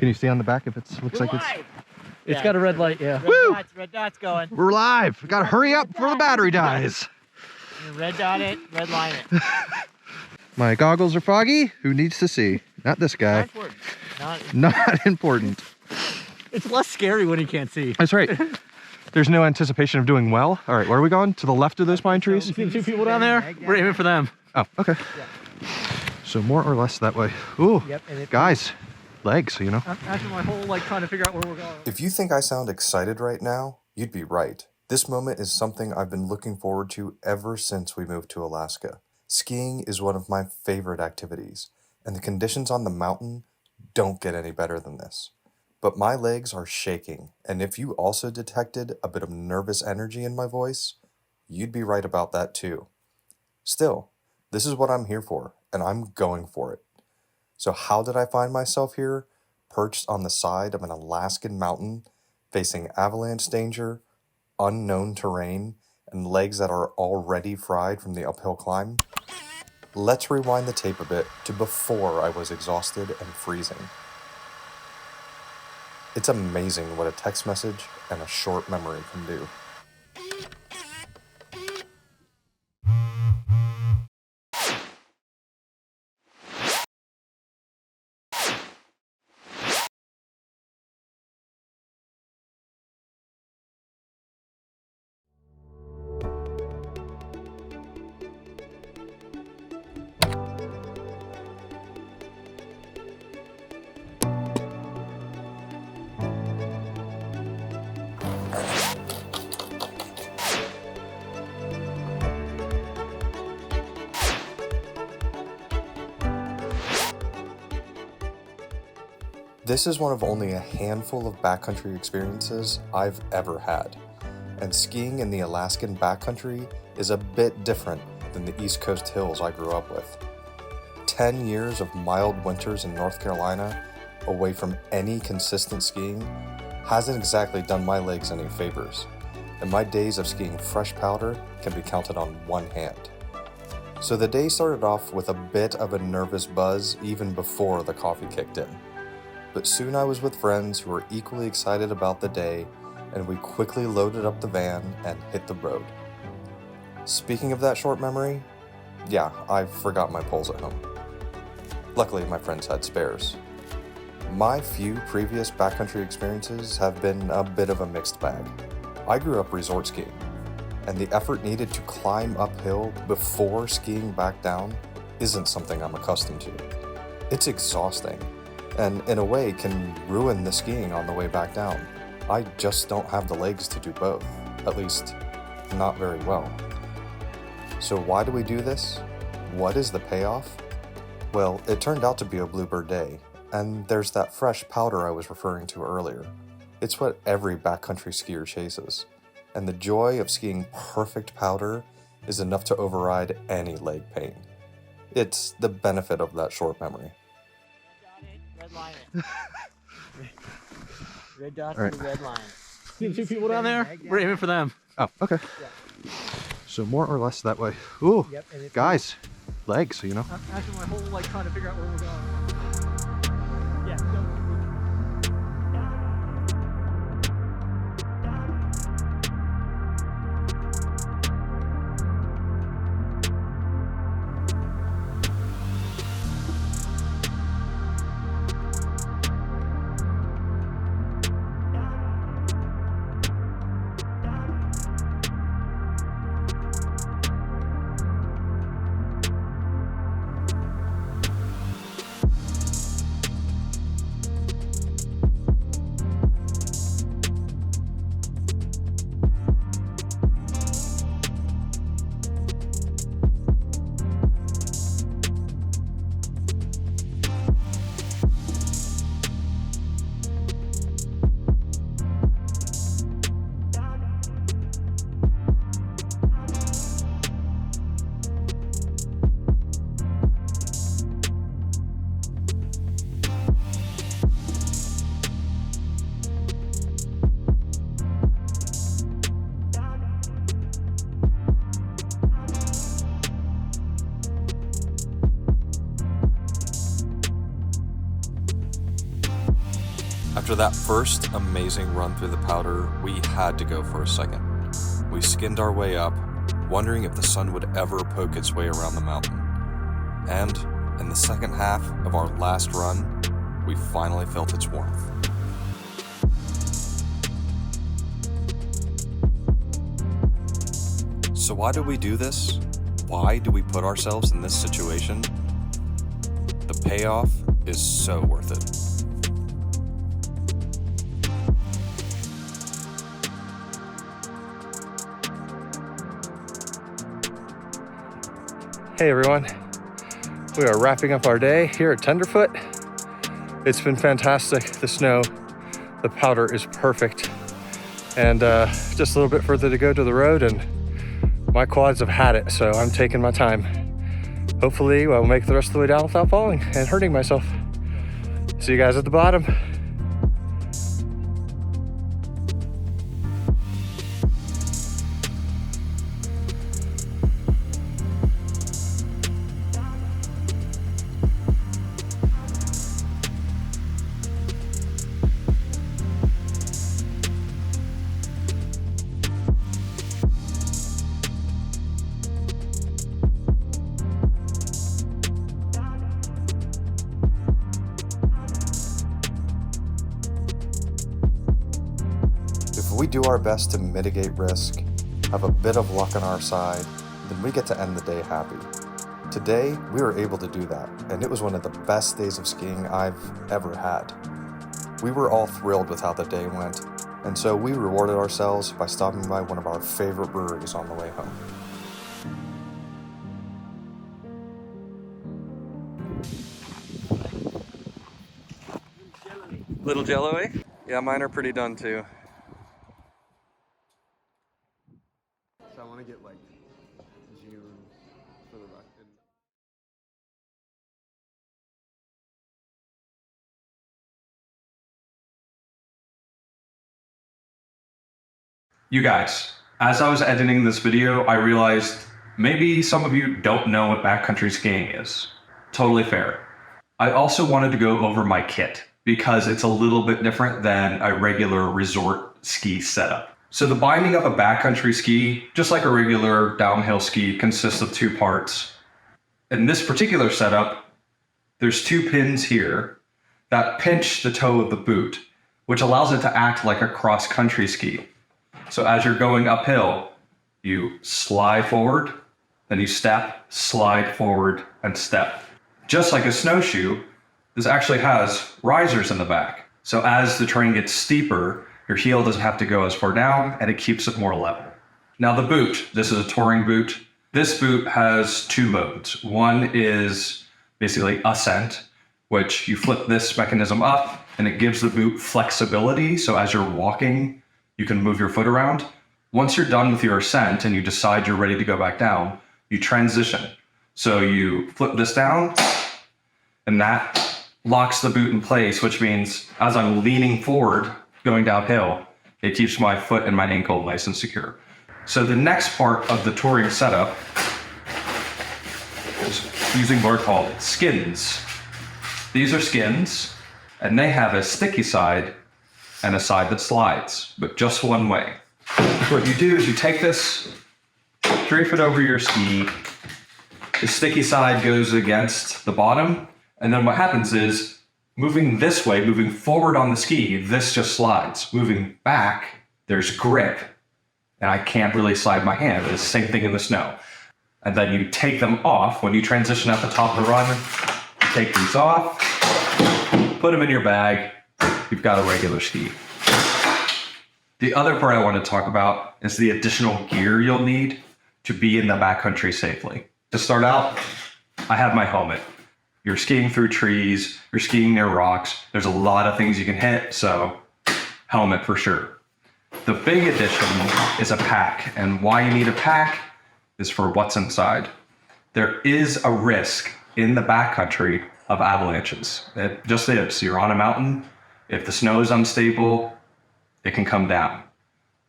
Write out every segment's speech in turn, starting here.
Can you see on the back if it looks like it's... It's got a red light, yeah. Red dot's going. We're live. We gotta hurry up before the battery dies. Red dot it, red line it. My goggles are foggy. Who needs to see? Not this guy. Not important. It's less scary when you can't see. That's right. There's no anticipation of doing well. All right, where are we going? To the left of those pine trees? You see the two people down there? We're aiming for them. Oh, okay. So more or less that way. Ooh, guys, legs, you know. After my whole, trying to figure out where we're going. If you think I sound excited right now, you'd be right. This moment is something I've been looking forward to ever since we moved to Alaska. Skiing is one of my favorite activities, and the conditions on the mountain don't get any better than this. But my legs are shaking, and if you also detected a bit of nervous energy in my voice, you'd be right about that too. Still, this is what I'm here for, and I'm going for it. So how did I find myself here, perched on the side of an Alaskan mountain, facing avalanche danger, unknown terrain, and legs that are already fried from the uphill climb? Let's rewind the tape a bit to before I was exhausted and freezing. It's amazing what a text message and a short memory can do. This is one of only a handful of backcountry experiences I've ever had, and skiing in the Alaskan backcountry is a bit different than the East Coast hills I grew up with. 10 years of mild winters in North Carolina, away from any consistent skiing, hasn't exactly done my legs any favors, and my days of skiing fresh powder can be counted on one hand. So the day started off with a bit of a nervous buzz even before the coffee kicked in. But soon I was with friends who were equally excited about the day, and we quickly loaded up the van and hit the road. Speaking of that short memory, yeah, I forgot my poles at home. Luckily, my friends had spares. My few previous backcountry experiences have been a bit of a mixed bag. I grew up resort skiing, and the effort needed to climb uphill before skiing back down isn't something I'm accustomed to. It's exhausting, and in a way can ruin the skiing on the way back down. I just don't have the legs to do both, at least not very well. So why do we do this? What is the payoff? Well, it turned out to be a bluebird day, and there's that fresh powder I was referring to earlier. It's what every backcountry skier chases, and the joy of skiing perfect powder is enough to override any leg pain. It's the benefit of that short memory. Red line it. Red dot All right. to the red line. See the two people down there? We're aiming for them. Oh, okay. So more or less that way. Ooh, guys, legs, you know. After my whole, trying to figure out where we're going. After that first amazing run through the powder, we had to go for a second. We skinned our way up, wondering if the sun would ever poke its way around the mountain. And in the second half of our last run, we finally felt its warmth. So why do we do this? Why do we put ourselves in this situation? The payoff is so worth it. Hey everyone, we are wrapping up our day here at Tenderfoot. It's been fantastic. The snow, the powder is perfect. And just a little bit further to go to the road and my quads have had it, so I'm taking my time. Hopefully I'll make it the rest of the way down without falling and hurting myself. See you guys at the bottom. If we do our best to mitigate risk, have a bit of luck on our side, then we get to end the day happy. Today, we were able to do that, and it was one of the best days of skiing I've ever had. We were all thrilled with how the day went, and so we rewarded ourselves by stopping by one of our favorite breweries on the way home. Little jello-y? Yeah, mine are pretty done too. So I want to get like June for the rest. You guys, as I was editing this video, I realized maybe some of you don't know what backcountry skiing is. Totally fair. I also wanted to go over my kit because it's a little bit different than a regular resort ski setup. So the binding of a backcountry ski, just like a regular downhill ski, consists of two parts. In this particular setup, there's two pins here that pinch the toe of the boot, which allows it to act like a cross-country ski. So as you're going uphill, you slide forward, then you step, slide forward, and step. Just like a snowshoe, this actually has risers in the back. So as the terrain gets steeper, your heel doesn't have to go as far down, and it keeps it more level. Now the boot, this is a touring boot. This boot has two modes. One is basically ascent, which you flip this mechanism up, and it gives the boot flexibility. So as you're walking, you can move your foot around. Once you're done with your ascent and you decide you're ready to go back down, you transition. So you flip this down, and that locks the boot in place, which means as I'm leaning forward, going downhill, it keeps my foot and my ankle nice and secure. So the next part of the touring setup is using what are called skins. These are skins, and they have a sticky side and a side that slides, but just one way. So what you do is you take this, drape it over your ski, the sticky side goes against the bottom, and then what happens is, moving this way, moving forward on the ski, this just slides. Moving back, there's grip, and I can't really slide my hand. It's the same thing in the snow. And then you take them off. When you transition at the top of the run, you take these off, put them in your bag, you've got a regular ski. The other part I want to talk about is the additional gear you'll need to be in the backcountry safely. To start out, I have my helmet. You're skiing through trees, you're skiing near rocks, there's a lot of things you can hit, so helmet for sure. The big addition is a pack, and why you need a pack is for what's inside. There is a risk in the backcountry of avalanches. It just is. You're on a mountain, if the snow is unstable, it can come down.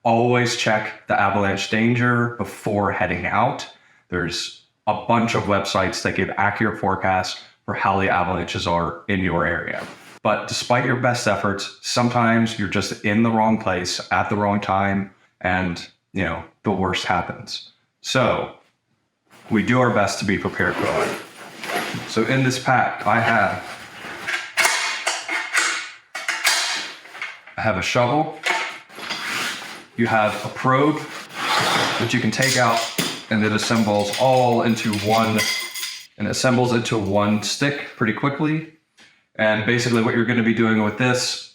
Always check the avalanche danger before heading out. There's a bunch of websites that give accurate forecasts for how the avalanches are in your area. But despite your best efforts, sometimes you're just in the wrong place at the wrong time, and the worst happens. So we do our best to be prepared for life. So in this pack, I have a shovel. You have a probe that you can take out, and it assembles all into one, and assembles into one stick pretty quickly. And basically what you're going to be doing with this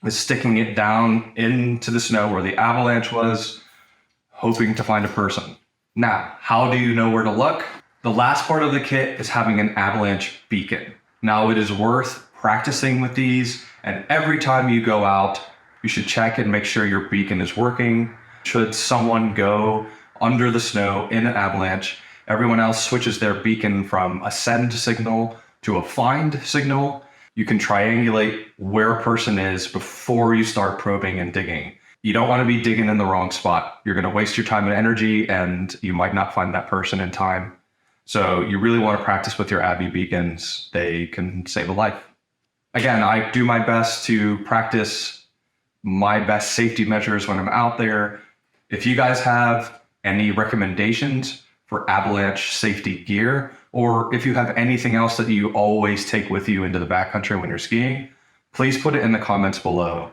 is sticking it down into the snow where the avalanche was, hoping to find a person. Now, how do you know where to look? The last part of the kit is having an avalanche beacon. Now, it is worth practicing with these, and every time you go out, you should check and make sure your beacon is working. Should someone go under the snow in an avalanche, everyone else switches their beacon from a send signal to a find signal. You can triangulate where a person is before you start probing and digging. You don't want to be digging in the wrong spot. You're going to waste your time and energy, and you might not find that person in time. So you really want to practice with your Abby beacons. They can save a life. Again, I do my best to practice my best safety measures when I'm out there. If you guys have any recommendations for avalanche safety gear, or if you have anything else that you always take with you into the backcountry when you're skiing, please put it in the comments below.